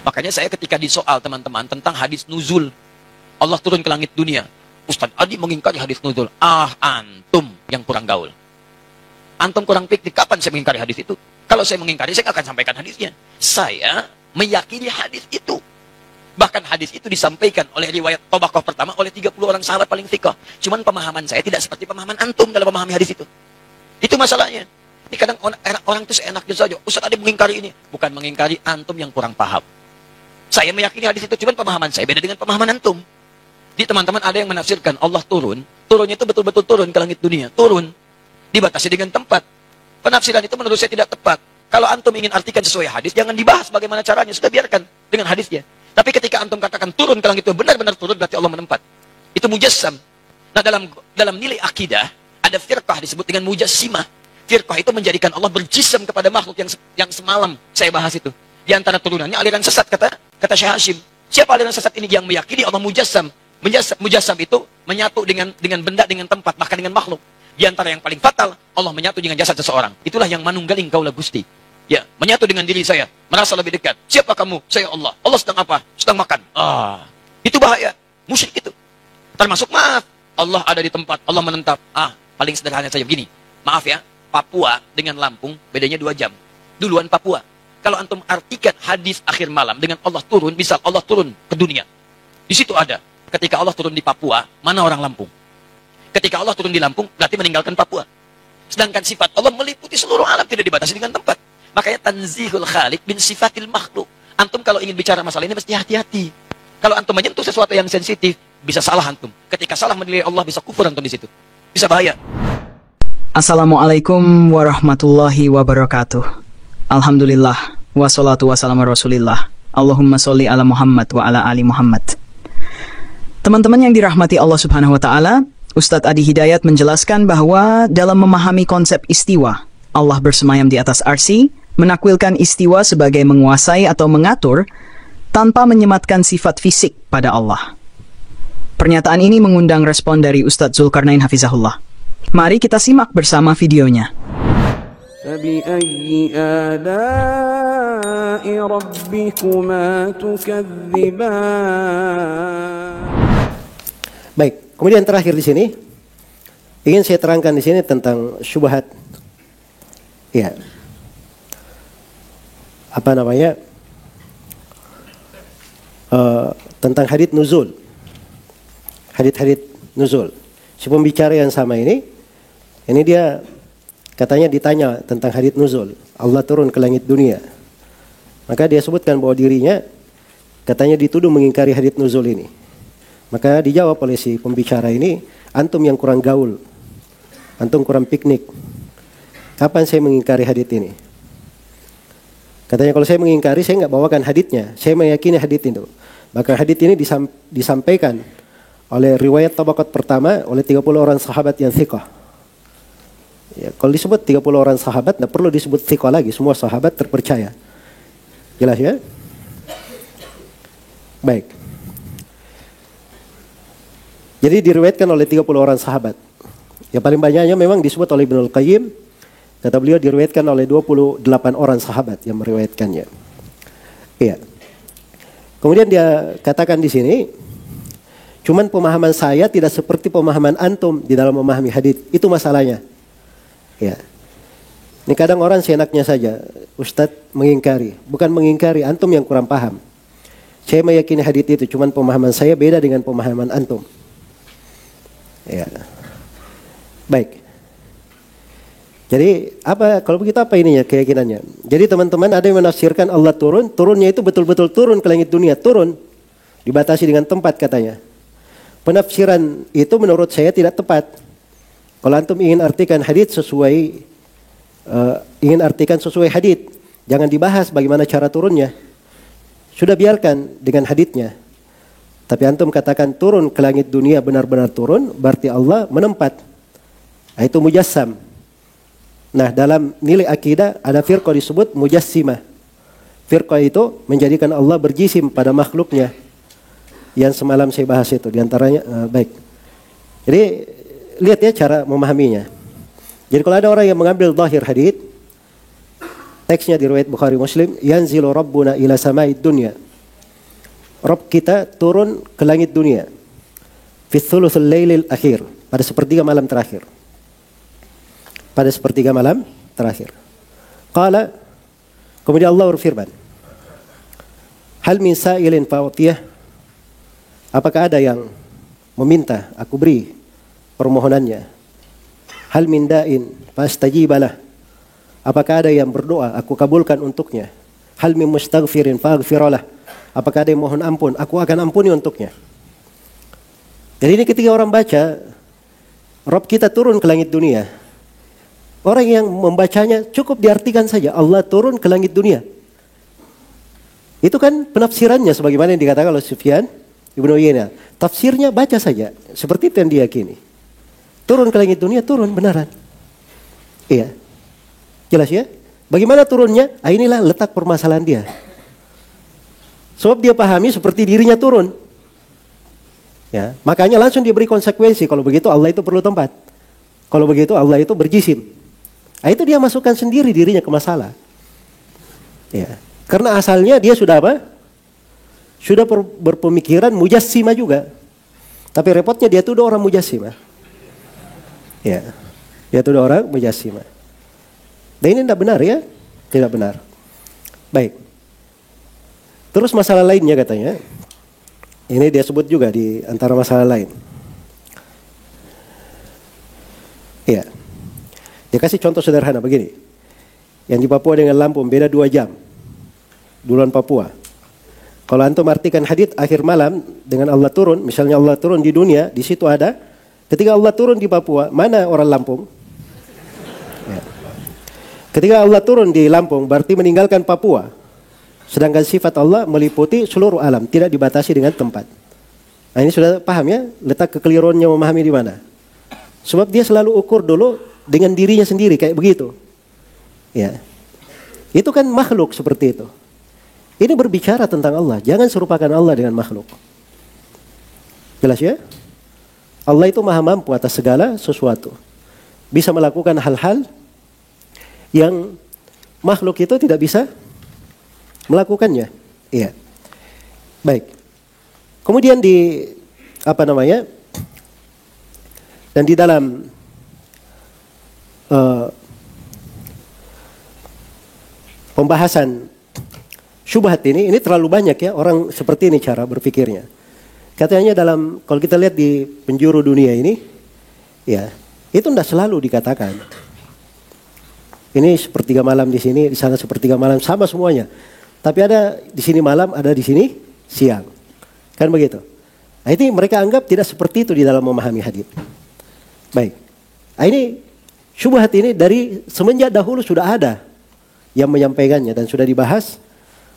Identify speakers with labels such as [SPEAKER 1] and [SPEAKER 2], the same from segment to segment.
[SPEAKER 1] Makanya saya ketika disoal teman-teman tentang hadis nuzul, Allah turun ke langit dunia, Ustaz Adi mengingkari hadis nuzul. Antum yang kurang gaul. Antum kurang piknik. Kapan saya mengingkari hadis itu? Kalau saya mengingkari, saya akan sampaikan hadisnya. Saya meyakini hadis itu. Bahkan hadis itu disampaikan oleh riwayat Tabaqah pertama oleh 30 orang sahabat paling thiqah. Cuman pemahaman saya tidak seperti pemahaman antum dalam memahami hadis itu. Itu masalahnya. Ini kadang orang itu seenaknya saja. Ustaz Adi mengingkari ini. Bukan mengingkari, antum yang kurang paham. Saya meyakini hadis itu, cuman pemahaman saya beda dengan pemahaman antum. Di teman-teman ada yang menafsirkan Allah turun. Turunnya itu betul-betul turun ke langit dunia. Turun. Dibatasi dengan tempat. Penafsiran itu menurut saya tidak tepat. Kalau antum ingin artikan sesuai hadis, jangan dibahas bagaimana caranya. Sudah biarkan dengan hadisnya. Tapi ketika antum katakan turun ke langit itu benar-benar turun, berarti Allah menempat. Itu mujassam. Nah, dalam nilai akidah ada firqah disebut dengan mujassimah. Firqah itu menjadikan Allah berjisam kepada makhluk yang semalam saya bahas itu. Di antara turunannya aliran sesat, kata Syekh Hashim. Siapa aliran sesat ini yang meyakini Allah mujassam? Mujassam itu menyatu dengan benda, dengan tempat, bahkan dengan makhluk. Di antara yang paling fatal, Allah menyatu dengan jasad seseorang. Itulah yang manunggaling kaulah Gusti. Ya, menyatu dengan diri saya, merasa lebih dekat. Siapa kamu? Saya Allah. Allah sedang apa? Sedang makan. Itu bahaya. Musyrik itu. Termasuk maaf, Allah ada di tempat, Allah menetap. Paling sederhana saja begini. Maaf ya, Papua dengan Lampung bedanya 2 jam. Duluan Papua. Kalau antum artikan hadis akhir malam dengan Allah turun, misal Allah turun ke dunia. Di situ ada. Ketika Allah turun di Papua, mana orang Lampung? Ketika Allah turun di Lampung, berarti meninggalkan Papua. Sedangkan sifat Allah meliputi seluruh alam, tidak dibatasi dengan tempat. Makanya tanzihul khaliq bin sifatil makhluk. Antum kalau ingin bicara masalah ini mesti hati-hati. Kalau antum menyentuh sesuatu yang sensitif, bisa salah antum. Ketika salah menilai Allah, bisa kufur antum di situ. Bisa bahaya.
[SPEAKER 2] Assalamualaikum warahmatullahi wabarakatuh. Alhamdulillah, wassalatu wassalamu rasulillah. Allahumma sholli ala Muhammad wa ala ali Muhammad. Teman-teman yang dirahmati Allah subhanahu wa ta'ala, Ustadz Adi Hidayat menjelaskan bahwa dalam memahami konsep istiwa, Allah bersemayam di atas arsy, menakwilkan istiwa sebagai menguasai atau mengatur tanpa menyematkan sifat fisik pada Allah. Pernyataan ini mengundang respon dari Ustadz Zulkarnain Hafizahullah. Mari kita simak bersama videonya.
[SPEAKER 3] فَبِأَيِّ آلَاءِ رَبِّكُمَا تُكَذِّبَانِ.
[SPEAKER 4] Baik, kemudian terakhir di sini ingin saya terangkan di sini tentang syubhat. Ya. Apa namanya? Tentang hadits nuzul. Hadits nuzul. Si pembicara yang sama ini dia katanya ditanya tentang hadits nuzul. Allah turun ke langit dunia. Maka dia sebutkan bahwa dirinya katanya dituduh mengingkari hadits nuzul ini. Maka dijawab oleh si pembicara ini, antum yang kurang gaul. Antum kurang piknik. Kapan saya mengingkari hadits ini? Katanya kalau saya mengingkari, saya nggak bawakan haditsnya. Saya meyakini hadits itu. Maka hadits ini disampaikan oleh riwayat Tabaqat pertama oleh 30 orang sahabat yang thiqah. Ya, kalau disebut 30 orang sahabat, tidak perlu disebut thiqah lagi. Semua sahabat terpercaya. Jelas ya? Baik. Jadi diriwayatkan oleh 30 orang sahabat. Yang paling banyaknya memang disebut oleh Ibnul Qayyim. Kata beliau diriwayatkan oleh 28 orang sahabat yang meriwayatkannya. Iya. Kemudian dia katakan di sini, cuman pemahaman saya tidak seperti pemahaman antum di dalam memahami hadits. Itu masalahnya. Ya. Ini kadang orang seenaknya saja. Ustadz mengingkari. Bukan mengingkari, antum yang kurang paham. Saya meyakini hadits itu, cuman pemahaman saya beda dengan pemahaman antum. Ya. Baik. Jadi kalau begitu apa ininya keyakinannya? Jadi teman-teman ada yang menafsirkan Allah turun, turunnya itu betul-betul turun ke langit dunia, turun. Dibatasi dengan tempat katanya. Penafsiran itu menurut saya tidak tepat. Kalau antum ingin artikan hadits sesuai hadits, jangan dibahas bagaimana cara turunnya. Sudah biarkan dengan haditsnya. Tapi antum katakan turun ke langit dunia benar-benar turun, berarti Allah menempat. Itu mujassam. Nah, dalam nilai akidah ada firqah disebut mujassimah. Firqah itu menjadikan Allah berjisim pada makhluknya. Yang semalam saya bahas itu diantaranya baik. Jadi lihat ya cara memahaminya. Jadi kalau ada orang yang mengambil zahir hadits, teksnya di riwayat Bukhari Muslim, yanzilu rabbuna ila sama'id dunya. Rabb kita turun ke langit dunia. Fi thuluthul lailil akhir, pada sepertiga malam terakhir. Pada sepertiga malam terakhir. Qala, kemudian Allah berfirman, hal min sa'ilin fa'utiyah, apakah ada yang meminta aku beri permohonannya? Hal min da'in fastajibalah, apakah ada yang berdoa aku kabulkan untuknya? Hal min mustaghfirin faghfiralah, apakah ada yang mohon ampun aku akan ampuni untuknya? Jadi ini ketika orang baca Rabb kita turun ke langit dunia, orang yang membacanya cukup diartikan saja Allah turun ke langit dunia. Itu kan penafsirannya sebagaimana yang dikatakan oleh Sufyan Ibnu Uyainah. Tafsirnya baca saja, seperti itu yang diyakini. Turun ke langit dunia, turun benaran. Iya. Jelas ya? Bagaimana turunnya? Inilah letak permasalahan dia. Sebab dia pahami seperti dirinya turun. Ya, makanya langsung diberi konsekuensi. Kalau begitu Allah itu perlu tempat. Kalau begitu Allah itu berjisim. Nah, itu dia masukkan sendiri dirinya ke masalah. Ya, karena asalnya dia sudah apa? Sudah berpemikiran mujassima juga. Tapi repotnya dia tuduh orang mujassima. Ya, dia tuduh orang mujassima. Dan ini tidak benar ya, tidak benar. Baik. Terus masalah lainnya katanya. Ini dia sebut juga di antara masalah lain. Iya. Dia kasih contoh sederhana begini. Yang di Papua dengan Lampung beda 2 jam. Duluan Papua. Kalau antum artikan hadits akhir malam dengan Allah turun, misalnya Allah turun di dunia, di situ ada. Ketika Allah turun di Papua, mana orang Lampung? Ya. Ketika Allah turun di Lampung, berarti meninggalkan Papua. Sedangkan sifat Allah meliputi seluruh alam, tidak dibatasi dengan tempat. Nah ini sudah paham ya, letak kekeliruannya memahami di mana. Sebab dia selalu ukur dulu dengan dirinya sendiri kayak begitu. Ya, itu kan makhluk seperti itu. Ini berbicara tentang Allah, jangan serupakan Allah dengan makhluk. Jelas ya? Allah itu maha mampu atas segala sesuatu. Bisa melakukan hal-hal yang makhluk itu tidak bisa melakukannya. Iya. Baik. Kemudian di dan di dalam pembahasan syubhat ini terlalu banyak ya, orang seperti ini cara berpikirnya. Katanya kalau kita lihat di penjuru dunia ini, ya, itu tidak selalu dikatakan. Ini sepertiga malam di sini, di sana sepertiga malam, sama semuanya. Tapi ada di sini malam, ada di sini siang. Kan begitu. Nah, ini mereka anggap tidak seperti itu di dalam memahami hadits. Baik. Nah, ini syubhat ini dari semenjak dahulu sudah ada yang menyampaikannya dan sudah dibahas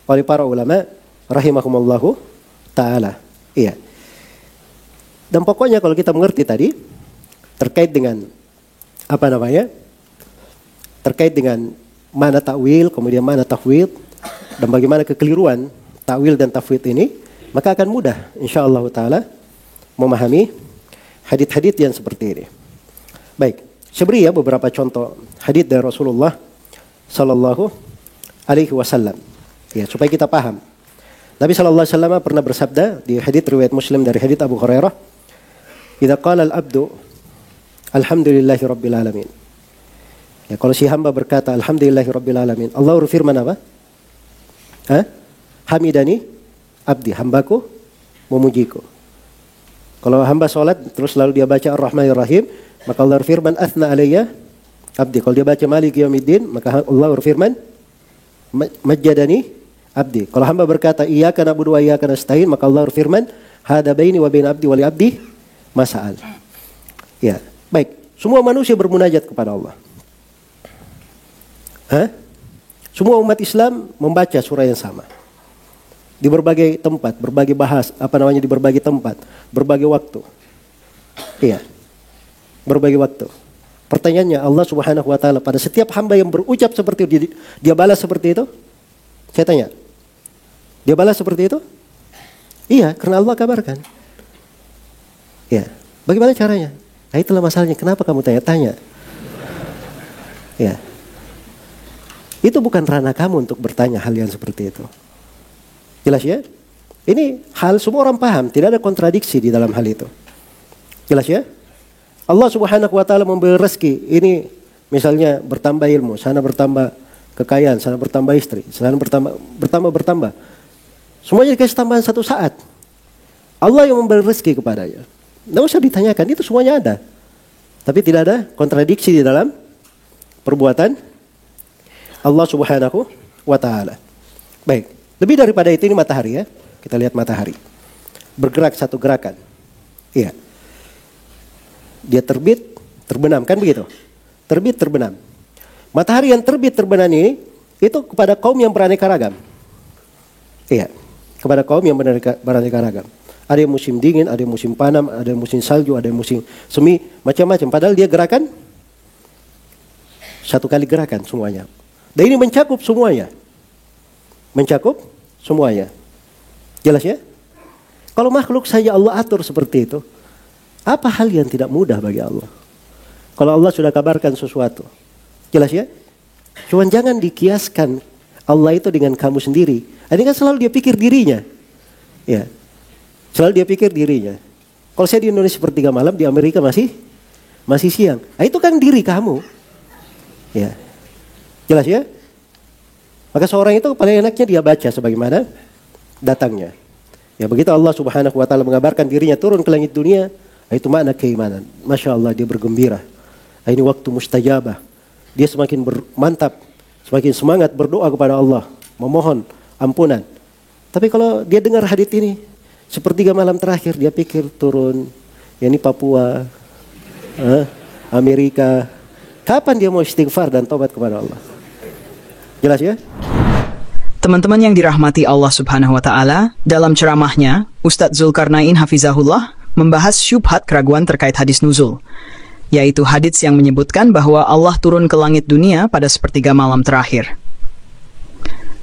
[SPEAKER 4] oleh para ulama rahimahumallahu taala. Iya. Dan pokoknya kalau kita mengerti tadi terkait dengan terkait dengan mana takwil, kemudian mana tafwid, dan bagaimana kekeliruan takwil dan tafwid ini, maka akan mudah insyaallah taala memahami hadits-hadits yang seperti ini. Baik, saya beri ya beberapa contoh hadits dari Rasulullah sallallahu alaihi wasallam ya supaya kita paham. Nabi sallallahu alaihi wasallam pernah bersabda di hadits riwayat Muslim dari hadits Abu Hurairah, "Idza qala al-'abdu alhamdulillahi rabbil alamin." Ya, kalau si hamba berkata alhamdulillahi rabbil alamin, Allah berfirman apa? Hamidani abdi, hambaku memujiku. Kalau hamba salat terus lalu dia baca Ar-Rahmanir Rahim, maka Allah berfirman athna alayya abdi. Kalau dia baca Maliki Yaumiddin, maka Allah berfirman majjadani abdi. Kalau hamba berkata iyyaka na'budu wa iyyaka nasta'in, maka Allah berfirman hada baini wa baina abdi wa li abdi mas'al. Ya, baik. Semua manusia bermunajat kepada Allah. Semua umat Islam membaca surah yang sama. Di berbagai tempat, berbagai di berbagai tempat, berbagai waktu. Iya. Berbagai waktu. Pertanyaannya, Allah Subhanahu wa taala pada setiap hamba yang berucap seperti itu, dia balas seperti itu? Saya tanya. Dia balas seperti itu? Iya, karena Allah kabarkan. Iya. Bagaimana caranya? Nah, itulah masalahnya. Kenapa kamu tanya-tanya? Iya. Itu bukan ranah kamu untuk bertanya hal yang seperti itu. Jelas ya? Ini hal semua orang paham, tidak ada kontradiksi di dalam hal itu. Jelas ya? Allah Subhanahu wa taala memberi rezeki. Ini misalnya bertambah ilmu, sana bertambah kekayaan, sana bertambah istri, sana bertambah. Semuanya dikasih tambahan satu saat. Allah yang memberi rezeki kepadanya. Tidak usah ditanyakan, itu semuanya ada. Tapi tidak ada kontradiksi di dalam perbuatan Allah Subhanahu wa taala. Baik, lebih daripada itu ini matahari ya. Kita lihat matahari. Bergerak satu gerakan. Iya. Dia terbit, terbenam, kan begitu? Terbit, terbenam. Matahari yang terbit, terbenam ini, itu kepada kaum yang beraneka ragam. Iya, kepada kaum yang beraneka ragam. Ada yang musim dingin, ada yang musim panas, ada yang musim salju, ada yang musim semi, macam-macam. Padahal dia gerakan, satu kali gerakan semuanya. Dan ini mencakup semuanya. Mencakup semuanya. Jelas ya? Kalau makhluk saja Allah atur seperti itu, apa hal yang tidak mudah bagi Allah? Kalau Allah sudah kabarkan sesuatu. Jelas ya? Cuman jangan dikiaskan Allah itu dengan kamu sendiri. Ini kan selalu dia pikir dirinya. Ya. Selalu dia pikir dirinya. Kalau saya di Indonesia sepertiga malam, di Amerika masih siang. Nah, itu kan diri kamu. Ya. Jelas ya? Maka seorang itu paling enaknya dia baca sebagaimana datangnya. Ya, begitu Allah Subhanahu wa taala mengabarkan dirinya turun ke langit dunia, itu makna keimanan. Masya Allah, dia bergembira. Ini waktu mustajabah. Dia semakin mantap, semakin semangat berdoa kepada Allah, memohon ampunan. Tapi kalau dia dengar hadits ini, sepertiga malam terakhir dia pikir turun, ya ini Papua, Amerika. Kapan dia mau istighfar dan tobat kepada Allah? Jelas ya?
[SPEAKER 2] Teman-teman yang dirahmati Allah Subhanahu wa taala, dalam ceramahnya, Ustadz Zulkarnain Hafizahullah membahas syubhat keraguan terkait hadis nuzul, yaitu hadits yang menyebutkan bahwa Allah turun ke langit dunia pada sepertiga malam terakhir.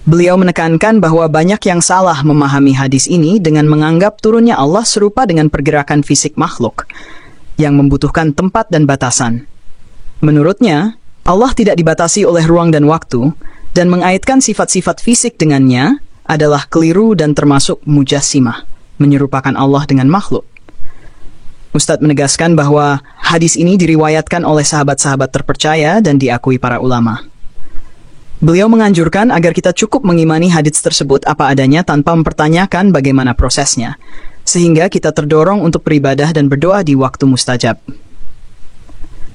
[SPEAKER 2] Beliau menekankan bahwa banyak yang salah memahami hadis ini dengan menganggap turunnya Allah serupa dengan pergerakan fisik makhluk yang membutuhkan tempat dan batasan. Menurutnya, Allah tidak dibatasi oleh ruang dan waktu, dan mengaitkan sifat-sifat fisik dengannya adalah keliru dan termasuk mujassimah, menyerupakan Allah dengan makhluk. Ustadz menegaskan bahwa hadis ini diriwayatkan oleh sahabat-sahabat terpercaya dan diakui para ulama. Beliau menganjurkan agar kita cukup mengimani hadis tersebut apa adanya tanpa mempertanyakan bagaimana prosesnya, sehingga kita terdorong untuk beribadah dan berdoa di waktu mustajab.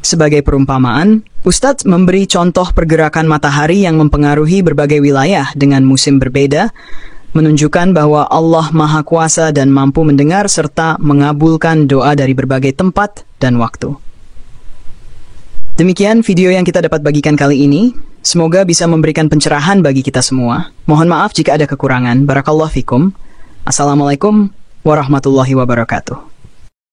[SPEAKER 2] Sebagai perumpamaan, Ustadz memberi contoh pergerakan matahari yang mempengaruhi berbagai wilayah dengan musim berbeda, menunjukkan bahwa Allah Maha Kuasa dan mampu mendengar serta mengabulkan doa dari berbagai tempat dan waktu. Demikian video yang kita dapat bagikan kali ini. Semoga bisa memberikan pencerahan bagi kita semua. Mohon maaf jika ada kekurangan. Barakallahu fikum. Assalamualaikum warahmatullahi wabarakatuh.